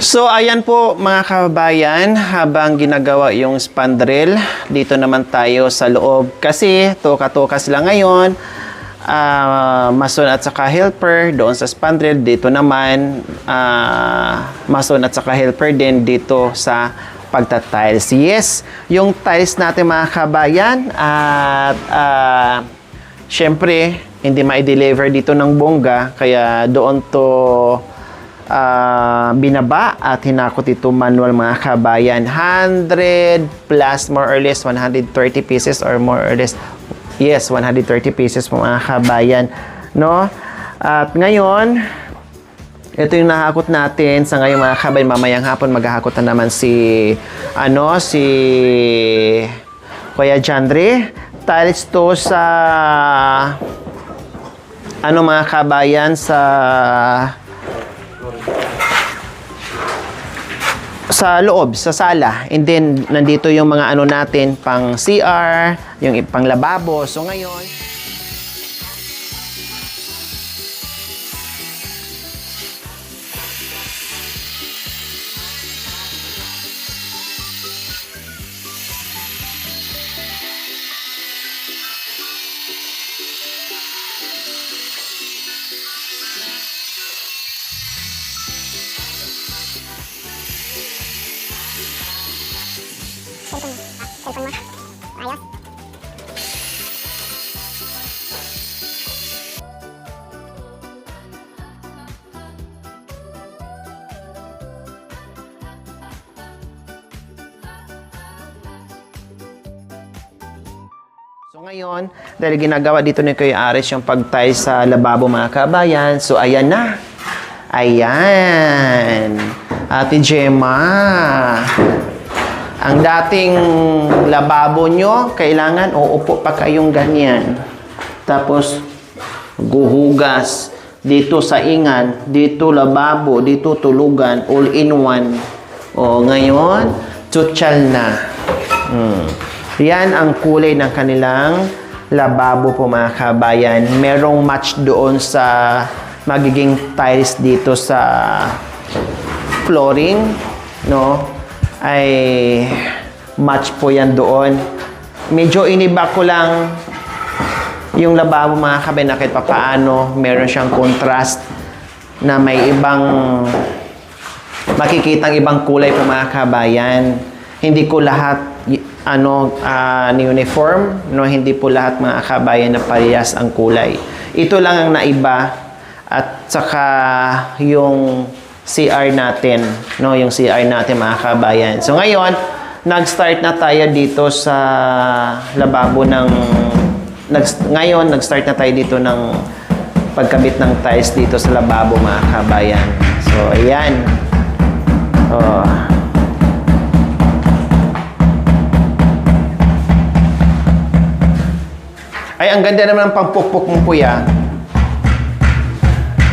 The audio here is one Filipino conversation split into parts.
So, ayan po mga kababayan, habang ginagawa yung spandrel, dito naman tayo sa loob. Kasi, tuka-tuka sila ngayon, mason at saka helper doon sa spandrel. Dito naman, mason at saka helper din dito sa pagta-tiles. Yes, yung tiles natin mga kababayan, at syempre, hindi ma-deliver dito ng bongga, kaya doon to binaba at hinakot ito manual mga kabayan. 100 plus more or less 130 pieces or more or less, yes, 130 pieces mga kabayan, no? At ngayon, ito yung nahakot natin sa ngayon mga kabayan. Mamayang hapon maghahakot na naman si Kuya Jandre. Tiles to sa mga kabayan, sa loob, sa sala. And then, nandito yung mga natin, pang CR, yung pang lababo. So, ngayon, ngayon, dahil ginagawa dito ni Kuya Aris yung pag-tiles sa lababo mga kabayan. So, ayan na. Ayan. Ate Gemma. Ang dating lababo nyo, kailangan uupo pa kayong ganyan. Tapos, guhugas. Dito saingan, dito lababo, dito tulugan, all in one. O, ngayon, tutsal na. Yan ang kulay ng kanilang lababo po mga kabayan. Merong match doon sa magiging tiles dito sa flooring, no? Ay match po yan doon. Medyo iniba ko lang yung lababo mga kabayan na kahit papaano meron siyang contrast na may ibang makikitang ibang kulay po mga kabayan. Hindi ko lahat uniform, no, hindi po lahat mga kabayan na parehas ang kulay. Ito lang ang naiba, at saka yung CR natin, no, yung CR natin mga kabayan. So ngayon, nag-start na tayo dito sa lababo nag-start na tayo dito ng pagkabit ng tiles dito sa lababo mga kabayan. So ayan. Ay, ang ganda naman ng pangpukpuk mo, kuya.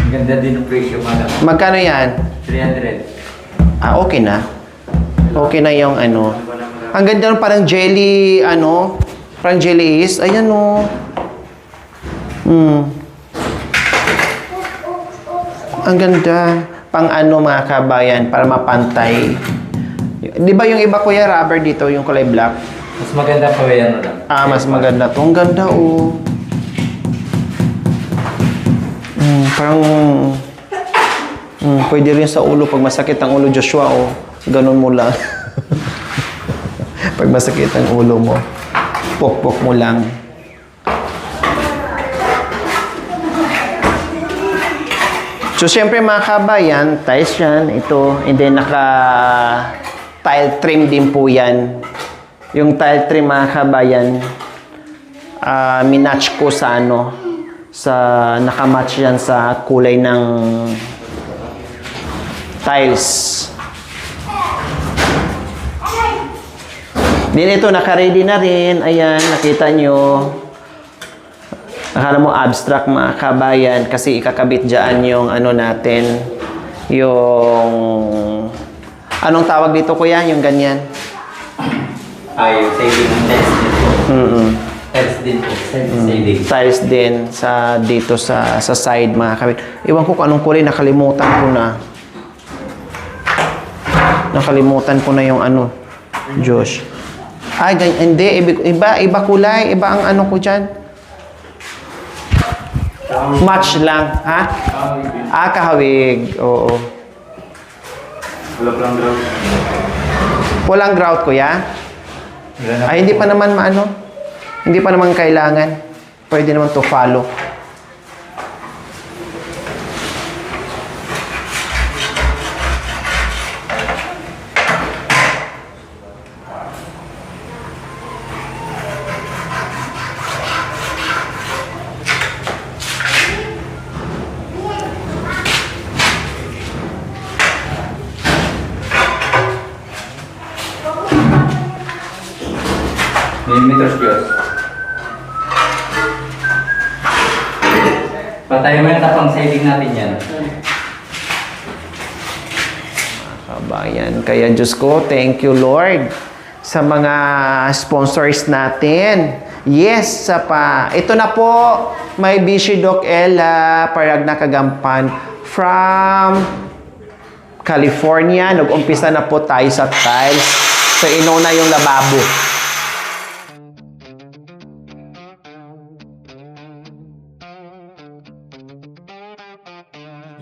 Ang ganda din ng presyo, madam. Magkano yan? 300. Okay na. Okay na yung Ang ganda ng parang jelly, parang jelly is. Ayan, Ang ganda. Pang mga kabayan, para mapantay. Di ba yung iba, kuya, rubber dito, yung kulay black? Mas maganda pa yan, madam. Mas maganda to. Ang ganda, parang pwede rin sa ulo. Pag masakit ang ulo, Joshua, ganun mo lang. Pag masakit ang ulo mo, pok-pok mo lang. So, syempre mga kabayan, tiles yan, ito, and then naka-tile trim din po yan. Yung tile trim mga kabayan, minatch ko sa nakamatch yan sa kulay ng tiles. Din ito, naka-ready na rin. Ayan, nakita nyo. Akala mo abstract mga kabayan kasi ikakabit dyan yung natin. Yung anong tawag dito, kuya? Yung ganyan. Yung saving tiles din po. Tiles din po. Saving. Tiles din dito sa side mga kabit. Iwan ko kung anong kulay, nakalimutan ko na. Nakalimutan ko na yung ano, Josh. Ay, hindi. Iba kulay. Iba ang ano ko dyan. Match lang. Ha? Kahawig. Oo. Wala grout. Walang grout, kuya? Ay, hindi pa naman maano. Hindi pa naman kailangan. Pwede naman to follow. Millimeters Diyos. Patayin mo yung tapang siding natin yan. Kabayan. Kaya Diyos ko, thank you Lord sa mga sponsors natin. Yes, ito na po, may Bishi Doc Ella Paragna Kagampan from California. Nag-umpisa na po tayo sa tiles. So, inuna yung lababo.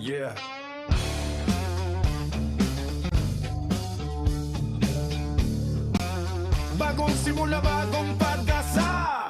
Yeah. Bagong simula, bagong pag-asa.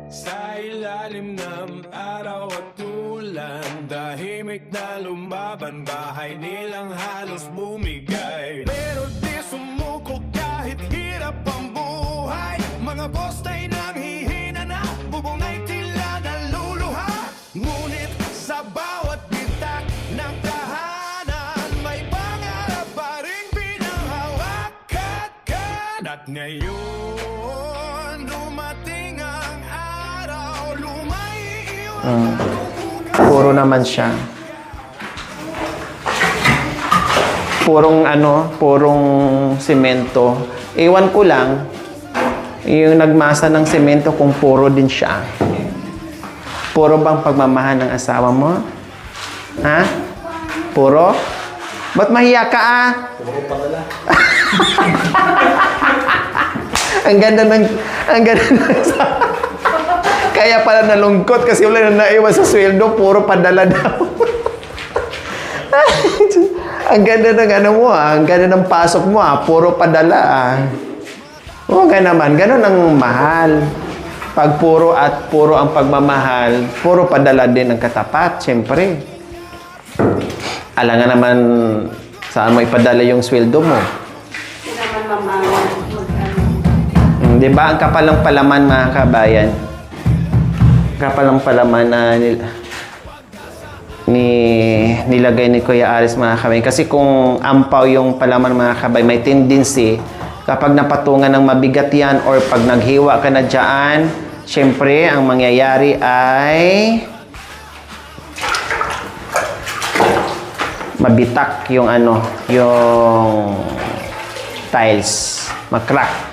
Sa ilalim ng araw at ulan, tahimik na lumaban, bahay nilang halos bumigay. Pero di sumuko kahit hirap ang buhay. Mga postay nang hihina na, bubong ay tila naluluha. Ngunit sa bawat bitak ng tahanan, may pangarap pa rin pinanghawakan. At ngayon, dumating ang araw, lumaiiwan. Puro naman siya. Purong semento. Ewan ko lang, yung nagmasa ng semento kung puro din siya. Puro bang pagmamahal ng asawa mo? Ha? Puro? Ba't mahiya ka Puro pa pala. Ang ganda ng kaya pala nalungkot kasi wala na naiwan sa sweldo, puro padala daw. Ang ganda ng ano mo ang ganda ng pasok mo puro padala Oo nga naman, ganun ang mahal. Pag puro ang pagmamahal, puro padala din ang katapat, siyempre. Alam nga naman saan mo ipadala yung sweldo mo. Di ba? Ang kapal ng palaman, mga kabayan. Kapal ng palaman na nilagay ni Kuya Aris, mga kabayan. Kasi kung ampaw yung palaman, mga kabayan, may tendency, kapag napatungan ng mabigat yan or pag naghiwa ka na dyan, syempre, ang mangyayari ay mabitak yung yung tiles. Mag-crack.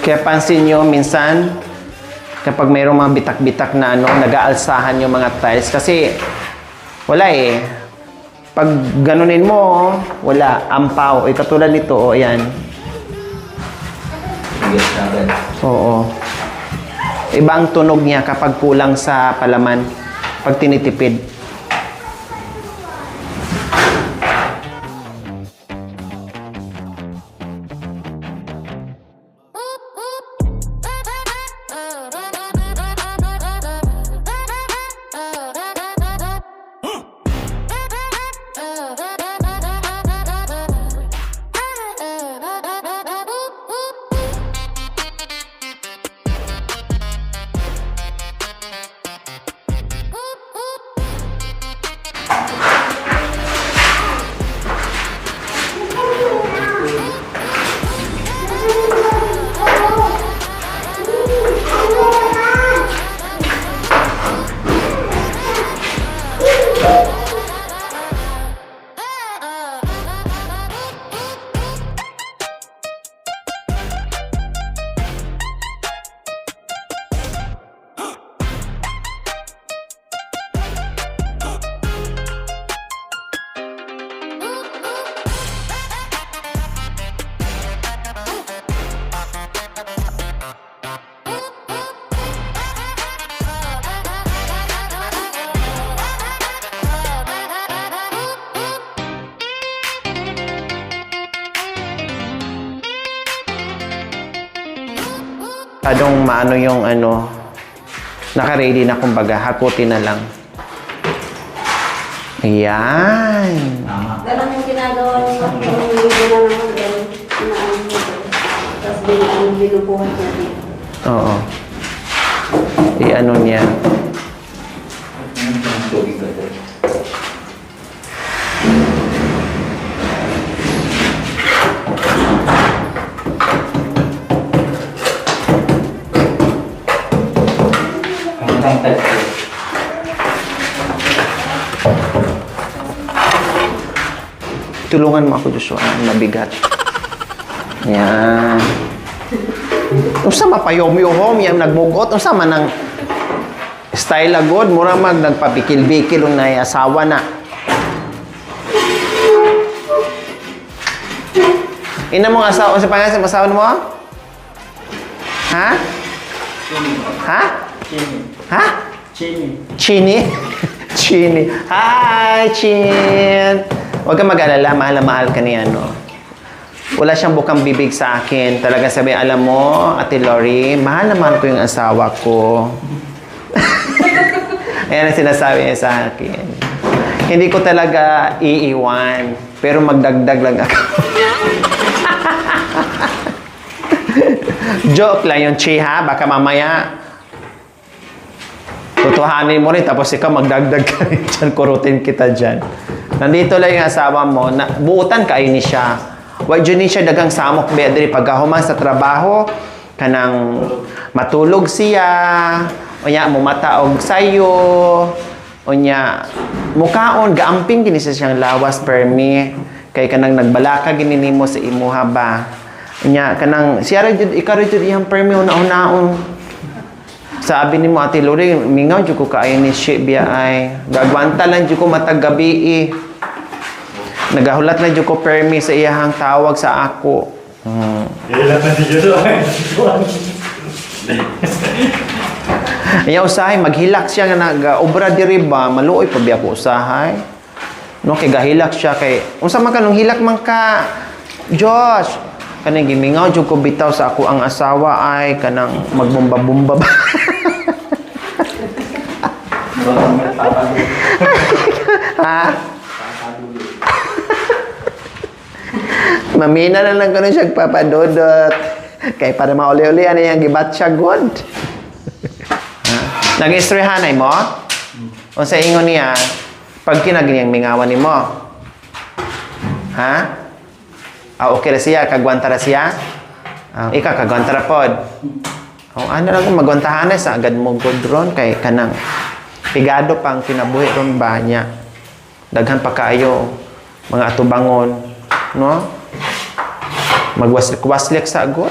Kaya pansin nyo, minsan, kapag mayroong mga bitak-bitak na nag-aalsahan yung mga tiles. Kasi, wala Pag ganunin mo, wala. Ampaw. Katulad nito, ayan. Oo. Iba ang tunog niya kapag kulang sa palaman. Pag tinitipid. Adong maano yung ano, naka-ready na kumbaga, hakutin na lang. Ayan. Ganun yung ginagawa niya. Yung libo na naman ganun. Inaano niya doon. Tapos binubuhat niya dito. Oo. I-ano niya. Tubig ko ito. Ang touch ko. Tulungan mo ako, Joshua. Mabigat. Yan. Unsa mapayom-yom yan nagmugot. Unsa man ang style agod. Mura mag nagpabikil-bikil yung asawa na. Ina mong asawa. Unsa pangalan sa asawa mo? Ha? Ha? Ha? Chini. Chini. Hi, Chin. Huwag kang mag-alala, mahal na mahal ka niya, no? Wala siyang bukang bibig sa akin. Talaga sabi, alam mo, Ate Lori, mahal na mahal ko yung asawa ko. Ayan ang sinasabi niya sa akin. Hindi ko talaga iiwan, pero magdagdag lang ako. Joke lang yung Chi, ha? Baka mamaya, tutuhanin mo rin, tapos ikaw magdagdag ka rin dyan, kurutin kita dyan. Nandito lang yung asawa mo, na, buutan kayo ni siya. Wag dyan ni siya dagang samok bedri pagkahuman sa trabaho, kanang matulog siya, o niya, mumataog sa'yo, o niya, mukaon, gaamping gini siya siyang lawas permi, kay kanang nagbalaka ginini mo sa imuha ba. O niya, kanang, siya rin, ikaw rin yung permi, una-unaon. Sabi ni mo, Ate Lori, mingaw dyan ko kaayo ni Shibia ay. Gagwanta lang dyan ko matagabi eh. Nagahulat na dyan ko permi sa iyahang tawag sa ako. Ilan na si Joshua. Iya usahay, maghilak siya nga nag-obra diri ba, maluoy pa biya ko usahay. No, kay gahilak siya kay, unsa man ka nung hilak man ka, Josh. Kanang gimingaw dyan ko bitaw sa ako ang asawa ay kanang magbumba-bumba ba. Ha? Mamina na lang ko siya papadodot. Kaya para mauli-uli, ano yung gibat siya good. Nag-istrehanay mo? O sa ingon niya, pag kinaganyang mingawan ni mo. Ha? Okay na siya, kagwanta na siya? Ika, kagwanta na pod. Ano lang kung magwantahan na sa agad mo good ron, kay kanang pigado pang kinabuhi ron ba niya. Daghan pa kayo, mga atubangon, no? Magwaslik sa agod.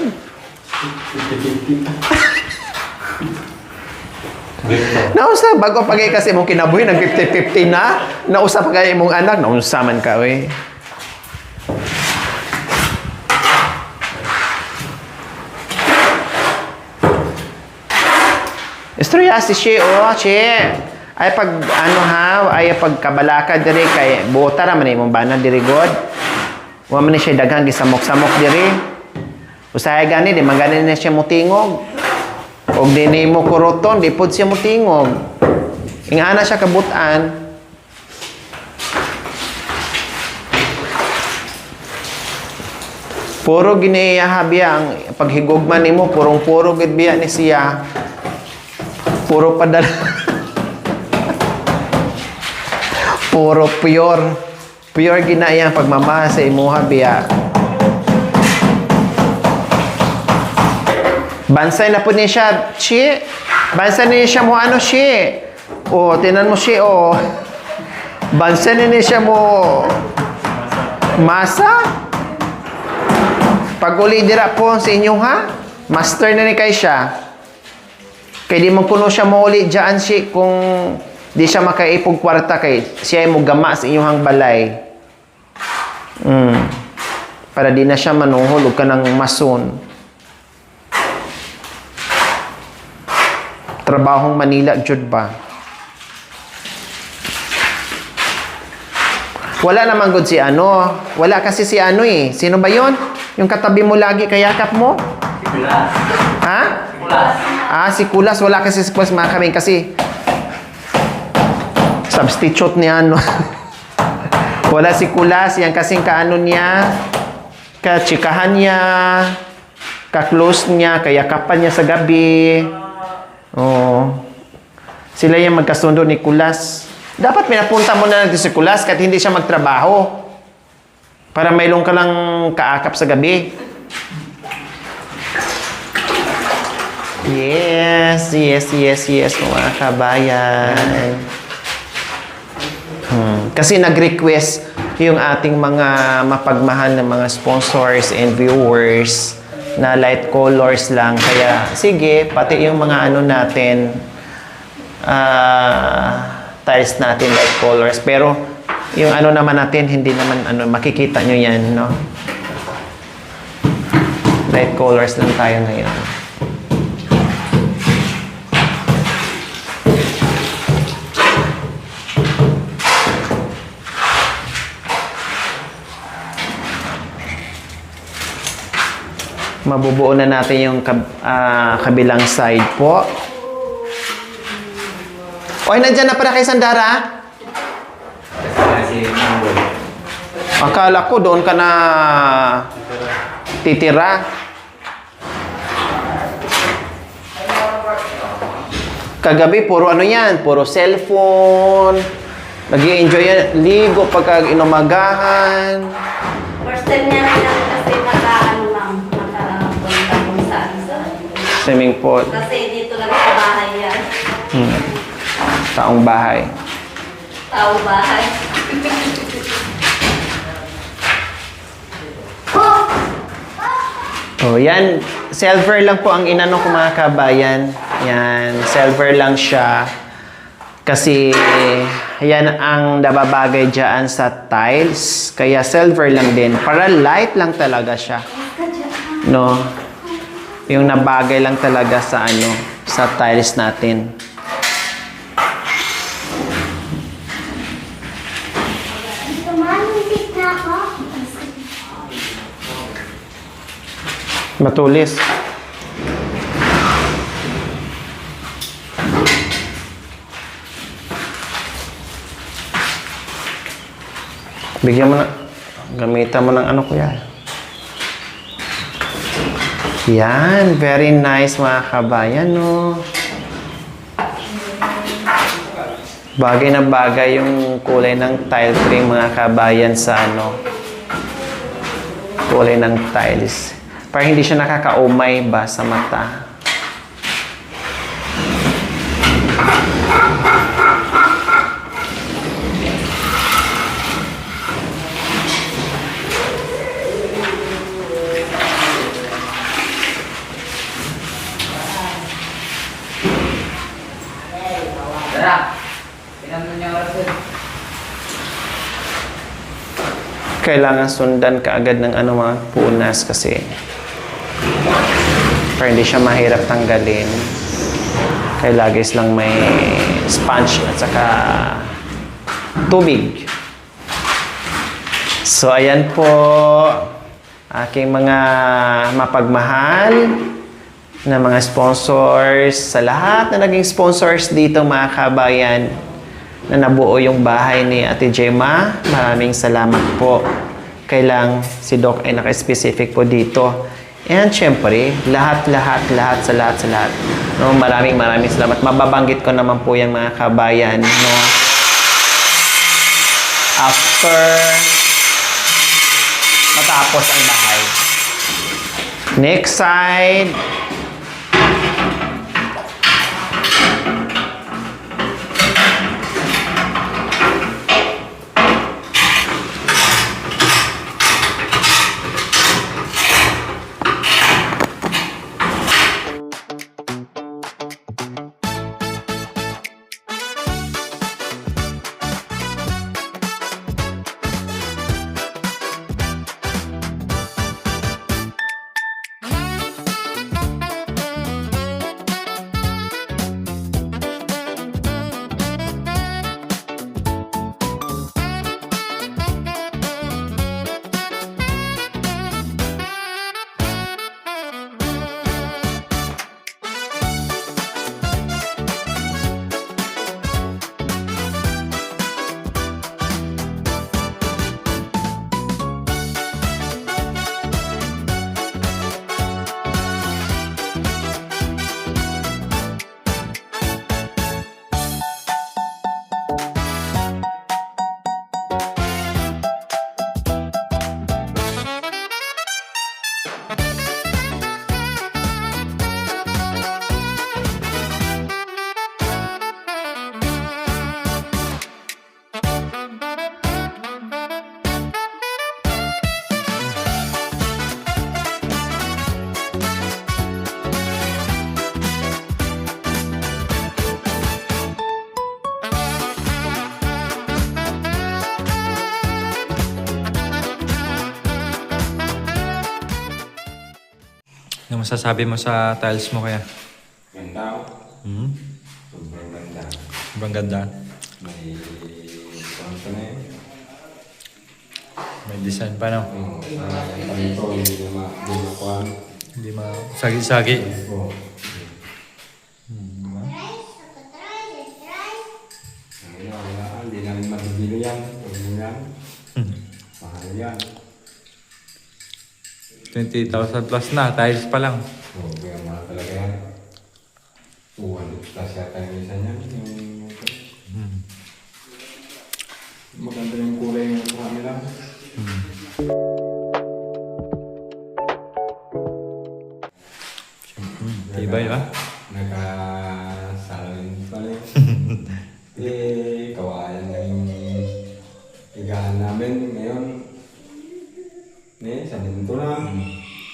Nausa, bago pagay kasi mong kinabuhi, nag 50-50 na. Nausa pa kayo mong anak, nausa man ka, we. Istorya si She, oh, She. Ay pag, ano ha, ay pag kabalaka diri, kay buota raman imong bana diri god. Wa man ni siya daghang gisamok-samok diri. Usahay gani, di man gani na siya mutingog. Og dini mo kuroton, di pod siya mutingog. Ingana siya kabutan. Puro giniyaha biya ang paghigugman nimo, purong-puro gid biya ni siya. Puro padala. Puro pure. Pure ginayang pagmamahal sa imuha biya. Bansay na po niya siya, Chi. Bansay niya siya mo ano, Chi. O, tinan mo, Chi, o. Bansay niya siya mo masa. Pag uli dira po sa inyo, ha? Master na ni kay siya. Kaya di mo kuno siya mauli dyan, Chi, kung di siya makaipog kwarta kay siya ay mo gama sa inyong balay. Para di na siya manuhulog ka ng mason. Trabahong Manila, jud ba? Wala naman good si ano. Wala kasi si ano eh. Sino ba yon? Yung katabi mo lagi kayakap mo? Nicolas. Ha? Si Kulas. Wala kasi si Kulas mga kabing kasi substitute niya, no? Wala si Kulas. Yan kasing kaano niya, kachikahan niya, ka-close niya, kayakapan niya sa gabi. Oh. Sila yung magkasundo ni Kulas. Dapat pinapunta mo na natin si Kulas kahit hindi siya magtrabaho. Para maylong ka lang kaakap sa gabi. Yes, mga kabayan. Kasi nag-request yung ating mga mapagmahal na mga sponsors and viewers na light colors lang. Kaya, sige, pati yung mga ano natin, tiles natin light colors. Pero, yung ano naman natin, hindi naman, makikita nyo yan, no? Light colors lang tayo ngayon. Mabubuo na natin yung kabilang side po. Oy, nandyan na pala kay Sandara? Kasi Akala ko doon ka na titira. Kagabi, puro ano yan? Puro cellphone. Nag-i-enjoy yan. Ligo pagka inumagahan. First time niya lang kasi nakapunta kung saan. Swimming pool. Kasi dito lang sa bahay yan. Taong bahay. Tao bahay. Oh, yan. Silver lang po ang inano ko mga kabayan. Yan. Silver lang siya. Kasi yan ang nababagay dyan sa tiles. Kaya silver lang din. Para light lang talaga siya. No? Yung nabagay lang talaga sa ano, sa tiles natin. Matulis. Bigyan mo na. Gamitan mo ng ano kuya. Yan. Very nice mga kabayan, no? Bagay na bagay yung kulay ng tile frame mga kabayan sa ano. Kulay ng tiles. Para hindi siya nakakaumay ba sa mata. Kailangan sundan kaagad ng ano mga punas kasi para hindi siya mahirap tanggalin. Kaya lagis lang may sponge at saka tubig. So ayan po aking mga mapagmahal na mga sponsors, sa lahat na naging sponsors dito mga kabayan na nabuo yung bahay ni Ate Gemma. Maraming salamat po. Kailang si Doc ay naka-specific po dito. And syempre, lahat. No, maraming salamat. Mababanggit ko naman po yan mga kabayan. No? After matapos ang bahay. Next side. masasabi mo sa tiles mo kaya? Ganda. Hmm? Sobrang ganda. Sobrang ganda. May kwanto na eh. May design pa, no? Oo. Kami ko, hindi na makuhan. Hindi sagi-sagi. Oo. Wala. Hindi namin mabibili yan. Huwag yan. Mahal yan. 20,000 plus na, tiles pa lang. Oo, kaya mahal talaga yan. 200 plus yata yung isa niyan. Maganda yung kulay yung kuha nila. Tibay ba? Nakasalin pala eh. Kawayan na yung higaan namin ngayon. Sa minto lang.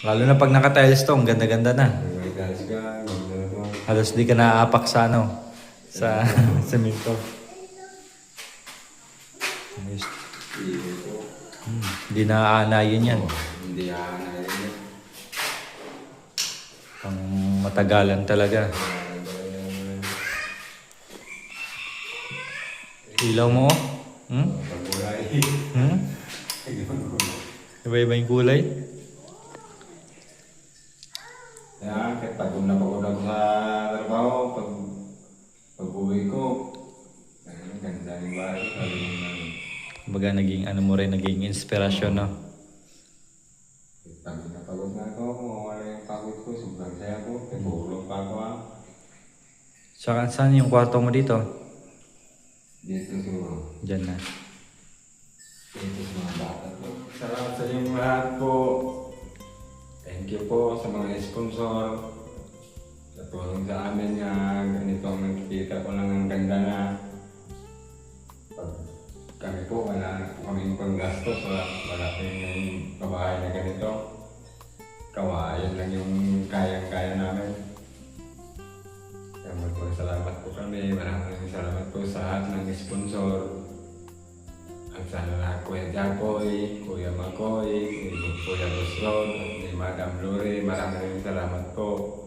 Lalo na pag naka-tiles to, ang ganda-ganda na. May tiles ka, ganda na to. Halos di ka naaapak sa ano, sa semento. Ayos. Ito. Hindi naaanayin yan. Hindi na yun. Pang matagalan talaga. Ilaw mo? Hmm? Pagkulay. Hmm? Iba-iba yung kulay? Kaya kahit pagod na pagod ako sa trabaho, pag-uwi ko, ang ganda ng bahay. Kumbaga naging ano mo rin, naging inspirasyon, no? Pagod na pagod na ako, wala yung pagod ko, sobrang saya ko, nagulong pa ako Saka saan yung kwarto mo dito? Dito siguro. Diyan na. Dito sa mga bata ko. Salamat sa inyong lahat po. Thank you po sa mga sponsor. Sa tulong sa amin nga ganito ang nakikita ko lang ang ganda na. Pag kami po, wala na po kaming panggastos. Wala kaming kabahay na ganito. Kawayan lang yung kayang-kaya namin. Kaya magpasalamat po kami. Maraming salamat po sa lahat ng sponsor. At sana na Kuya Jacoy, Kuya Makoy, Kuya Busron, ni Madam Lore, maraming salamat po.